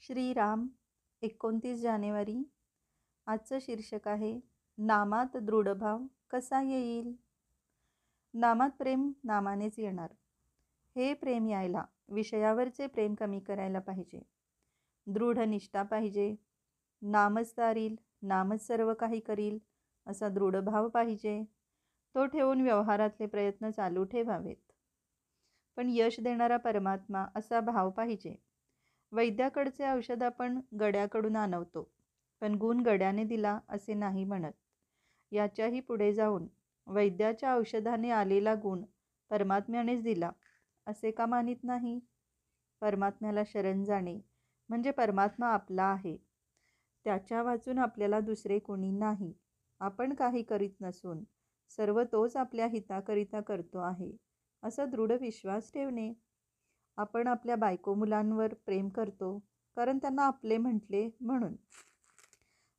श्रीराम 29 जानेवारी. आजचं शीर्षक आहे नामात दृढभाव कसा येईल. नामात प्रेम नामानेच येणार. हे प्रेम यायला विषयावरचे प्रेम कमी करायला पाहिजे. दृढ निष्ठा पाहिजे. नामच तारील, नामच सर्व काही करील असा दृढ भाव पाहिजे. तो ठेवून व्यवहारातले प्रयत्न चालू ठेवावेत. पण यश देणारा परमात्मा असा भाव पाहिजे. वैद्याकडचे औषध आपण गड्याकडून आणवतो, पण गुण गड्याने दिला असे नाही म्हणत. याच्याही पुढे जाऊन वैद्याच्या औषधाने आलेला गुण परमात्म्यानेच दिला असे का मानित नाही. परमात्म्याला शरण जाणे म्हणजे परमात्मा आपला आहे. त्याच्या वाचून आपल्याला दुसरे कोणी नाही. आपण काही करीत नसून सर्व तोच आपल्या हिताकरिता करतो आहे असा दृढ विश्वास ठेवणे. आपण आपल्या बायको मुलांवर प्रेम करतो कारण त्यांना आपले म्हटले म्हणून.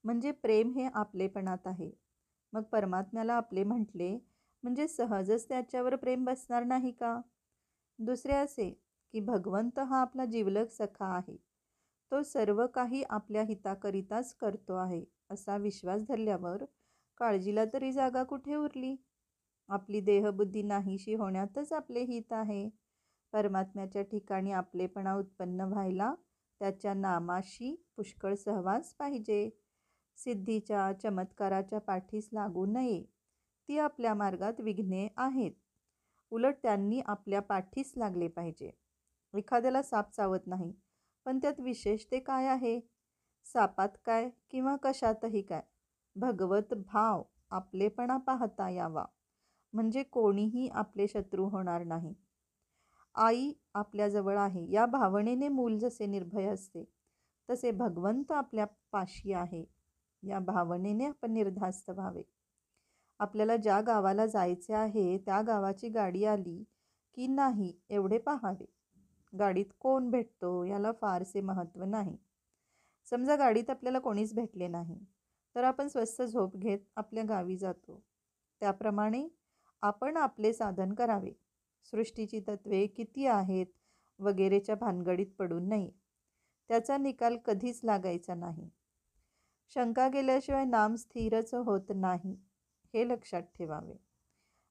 म्हणजे प्रेम हे आपलेपणात आहे. मग परमात्म्याला आपले म्हटले म्हणजे सहजच त्याच्यावर प्रेम बसणार नाही का. दुसरे असे की भगवंत हा आपला जिवलग सखा आहे. तो सर्व काही आपल्या हिताकरिताच करतो आहे असा विश्वास धरल्यावर काळजीला तरी जागा कुठे उरली. आपली देहबुद्धी नाहीशी होण्यातच आपले हित आहे. परमात्म्याच्या ठिकाणी आपलेपणा उत्पन्न व्हायला त्याच्या नामाशी पुष्कळ सहवास पाहिजे. सिद्धीच्या चमत्काराच्या पाठीस लागू नये. ती आपल्या मार्गात विघ्ने आहेत. उलट त्यांनी आपल्या पाठीस लागले पाहिजे. एखाद्याला साप चावत नाही, पण त्यात विशेष ते काय आहे. सापात काय किंवा कशातही काय, भगवत भाव आपलेपणा पाहता यावा म्हणजे कोणीही आपले शत्रू होणार नाही. आई आपल्याजवळ आहे या भावनेने मूल जसे निर्भय असते, तसे भगवंत आपल्या पाशी आहे या भावनेने आपण निर्धास्त व्हावे. आपल्याला ज्या गावाला जायचे आहे त्या गावाची गाडी आली की नाही एवढे पाहावे. गाडीत कोण भेटतो याला फारसे महत्त्व नाही. समजा गाडीत आपल्याला कोणीच भेटले नाही तर आपण स्वस्त झोप घेत आपल्या गावी जातो. त्याप्रमाणे आपण आपले साधन करावे. सृष्टीची तत्वे किती आहेत वगैरेच्या भानगडीत पडू नये. त्याचा निकाल कधीच लागायचा नाही. शंका गेल्याशिवाय नाम स्थिरच होत नाही हे लक्षात ठेवावे.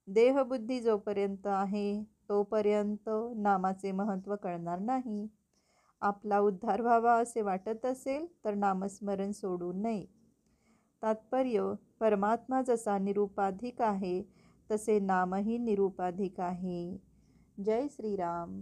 देहबुद्धी जोपर्यंत आहे तोपर्यंत नामाचे महत्त्व कळणार नाही. आपला उद्धार व्हावा असे वाटत असेल तर नामस्मरण सोडू नये. तात्पर्य परमात्मा जसा निरुपाधिक आहे तसे नामही निरुपाधिक आहे. जय श्रीराम.